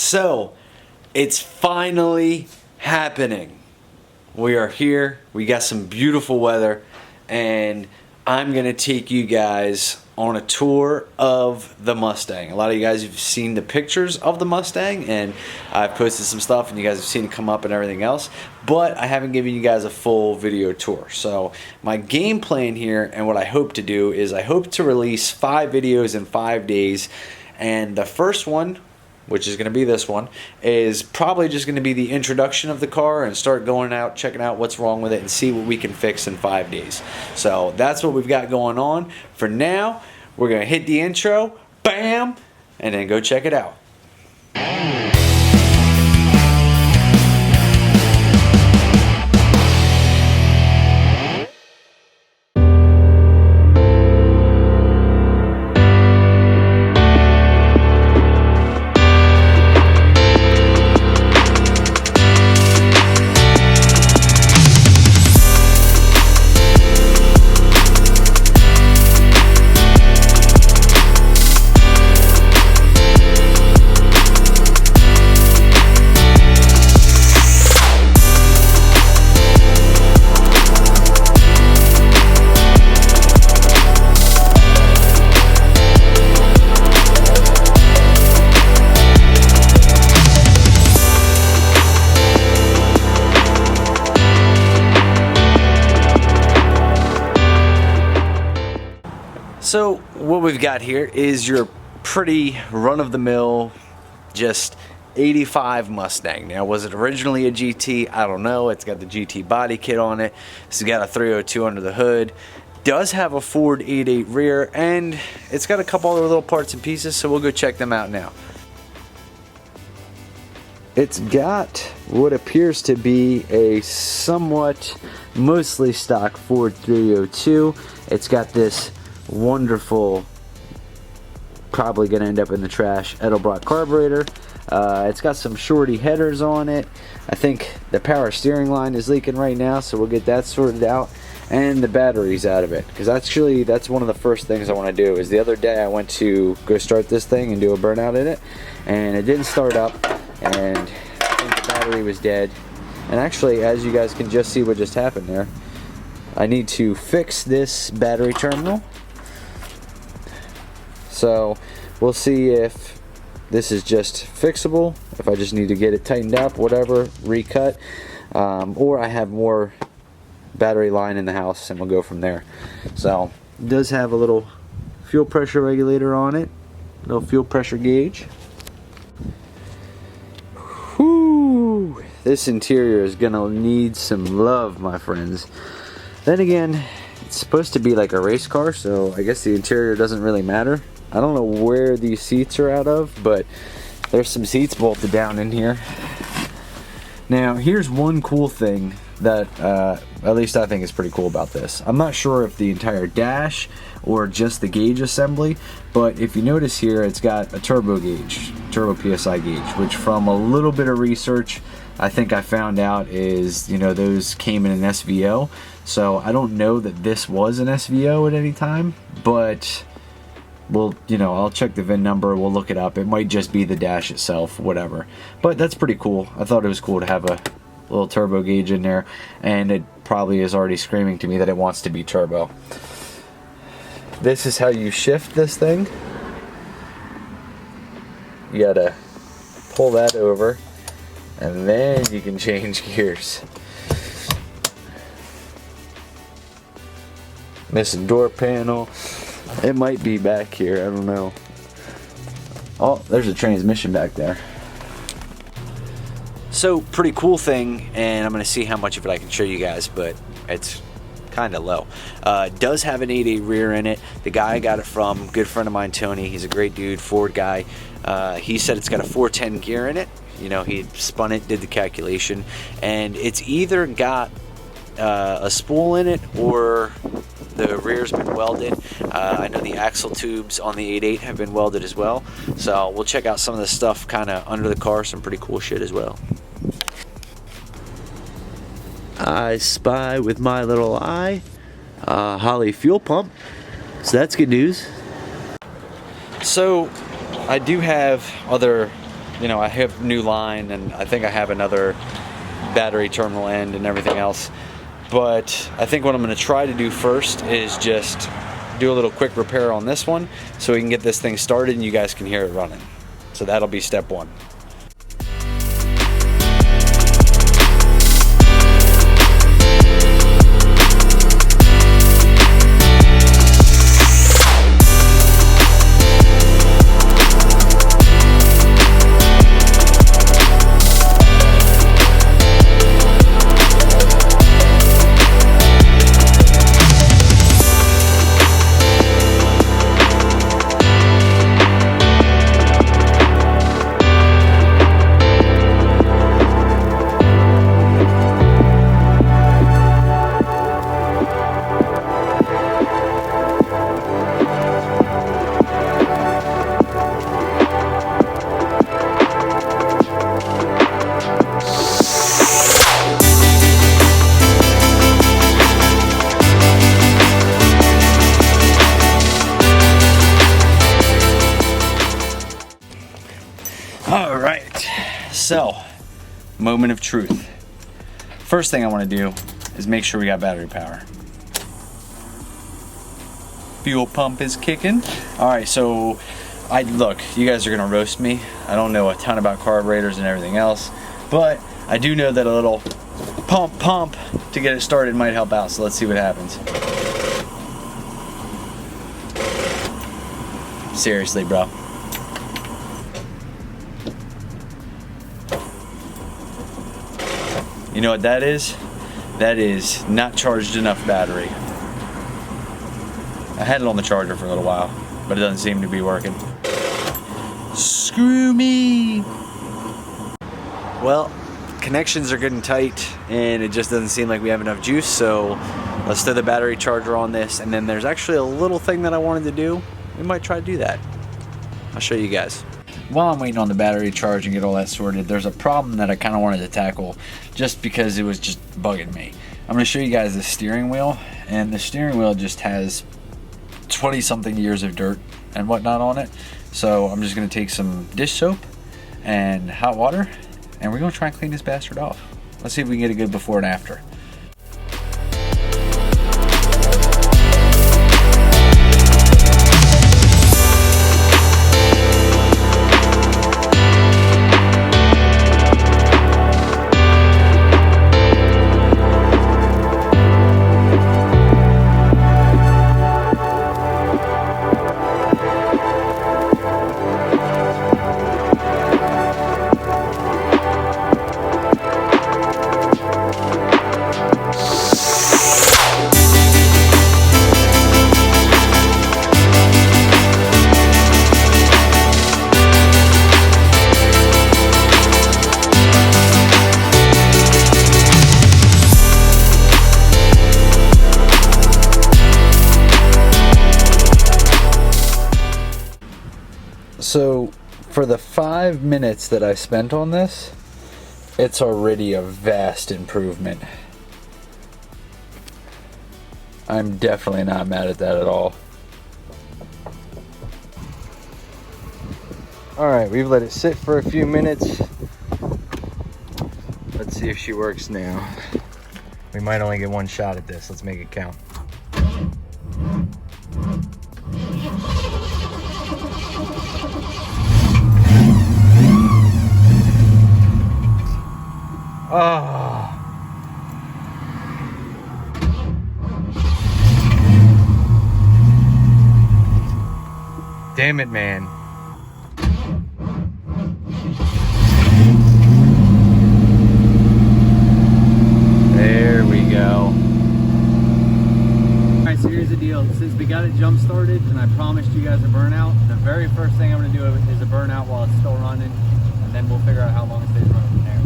So, it's finally happening. We are here, we got some beautiful weather, and I'm gonna take you guys on a tour of the Mustang. A lot of you guys have seen the pictures of the Mustang, and I've posted some stuff and you guys have seen it come up and everything else, but I haven't given you guys a full video tour. So my game plan here, and what I hope to do, is I hope to release 5 videos in 5 days, and the first one, which is going to be this one, is probably just going to be the introduction of the car and start going out, checking out what's wrong with it and see what we can fix in 5 days. So that's what we've got going on. For now, we're going to hit the intro, bam, and then go check it out. So what we've got here is your pretty run-of-the-mill, just 85 Mustang. Now, was it originally a GT? I don't know. It's got the GT body kit on it. It's got a 302 under the hood. Does have a Ford 8.8 rear, and it's got a couple other little parts and pieces, so we'll go check them out now. It's got what appears to be a somewhat mostly stock Ford 302. It's got this wonderful, probably gonna end up in the trash, Edelbrock carburetor. It's got some shorty headers on it. I think the power steering line is leaking right now, so we'll get that sorted out, and the batteries out of it, because that's one of the first things I want to do. Is the other day I went to go start this thing and do a burnout in it, and it didn't start up, and I think the battery was dead. And actually, as you guys can just see what just happened there, I need to fix this battery terminal. So we'll see if this is just fixable, if I just need to get it tightened up, whatever, recut, or I have more battery line in the house, and we'll go from there. So it does have a little fuel pressure regulator on it, little fuel pressure gauge. Whew, this interior is gonna need some love, my friends. Then again, it's supposed to be like a race car, so I guess the interior doesn't really matter. I don't know where these seats are out of, but there's some seats bolted down in here. Now, here's one cool thing that at least I think is pretty cool about this. I'm not sure if the entire dash or just the gauge assembly, but if you notice here, it's got a turbo gauge, turbo PSI gauge, which from a little bit of research, I think I found out is, you know, those came in an SVO. So I don't know that this was an SVO at any time, but we'll, you know, I'll check the VIN number, we'll look it up. It might just be the dash itself, whatever. But that's pretty cool. I thought it was cool to have a little turbo gauge in there, and it probably is already screaming to me that it wants to be turbo. This is how you shift this thing. You gotta pull that over, and then you can change gears. Missing door panel. It might be back here, I don't know. Oh, there's a transmission back there. So, pretty cool thing, and I'm going to see how much of it I can show you guys, but it's kind of low. Does have an 8.8 rear in it. The guy I got it from, good friend of mine, Tony, he's a great dude, Ford guy. He said it's got a 410 gear in it. You know, he spun it, did the calculation, and it's either got a spool in it or the rear's been welded. I know the axle tubes on the 8.8 have been welded as well. So we'll check out some of the stuff kind of under the car, some pretty cool shit as well. I spy with my little eye Holley fuel pump, so that's good news. So I do have other you know, I have new line, and I think I have another battery terminal end and everything else. But I think what I'm going to try to do first is just do a little quick repair on this one so we can get this thing started and you guys can hear it running. So that'll be step one. All right, so moment of truth. First thing I want to do is make sure we got battery power. Fuel pump is kicking. All right, so look, you guys are gonna roast me. I don't know a ton about carburetors and everything else, but I do know that a little pump to get it started might help out. So let's see what happens. Seriously, bro. You know what that is? That is not charged enough battery. I had it on the charger for a little while, but it doesn't seem to be working. Screw me! Well, connections are getting tight and it just doesn't seem like we have enough juice, so let's throw the battery charger on this, and then there's actually a little thing that I wanted to do. We might try to do that. I'll show you guys. While I'm waiting on the battery charge and get all that sorted, there's a problem that I kind of wanted to tackle just because it was just bugging me. I'm going to show you guys the steering wheel, and the steering wheel just has 20 something years of dirt and whatnot on it. So I'm just going to take some dish soap and hot water, and we're going to try and clean this bastard off. Let's see if we can get a good before and after. So for the 5 minutes that I spent on this, it's already a vast improvement. I'm definitely not mad at that at all. Alright, we've let it sit for a few minutes. Let's see if she works now. We might only get one shot at this. Let's make it count. Oh. Damn it, man. There we go. Alright, so here's the deal. Since we got it jump started and I promised you guys a burnout, the very first thing I'm going to do is a burnout while it's still running, and then we'll figure out how long it stays running from there.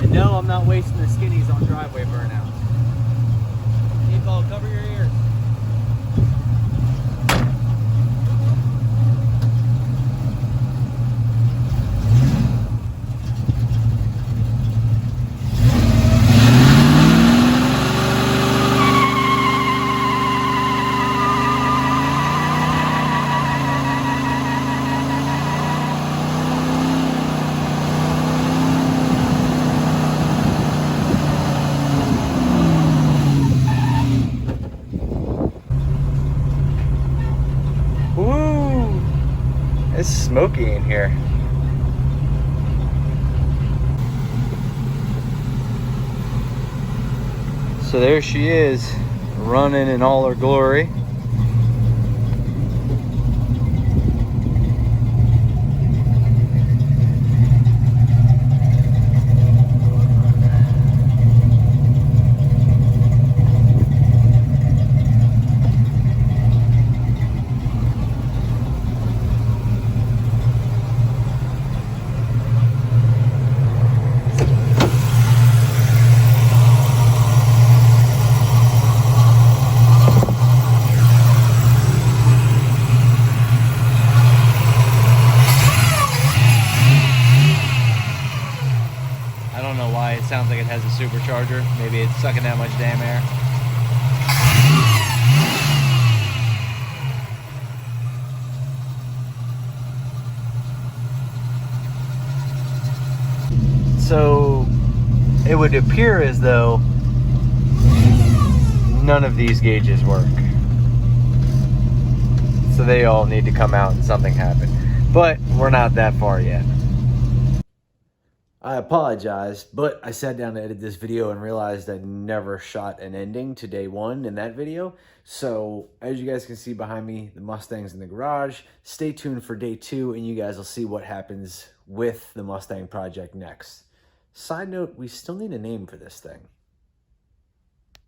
No, I'm not wasting the skinnies on driveway burnouts. Default, cover your ears. smoky in here. So there she is, running in all her glory. It sounds like it has a supercharger. Maybe it's sucking that much damn air. So it would appear as though none of these gauges work. So they all need to come out and something happen. But we're not that far yet. I apologize, but I sat down to edit this video and realized I never shot an ending to day one in that video. So as you guys can see behind me, the Mustang's in the garage. Stay tuned for day two and you guys will see what happens with the Mustang project next. Side note, we still need a name for this thing.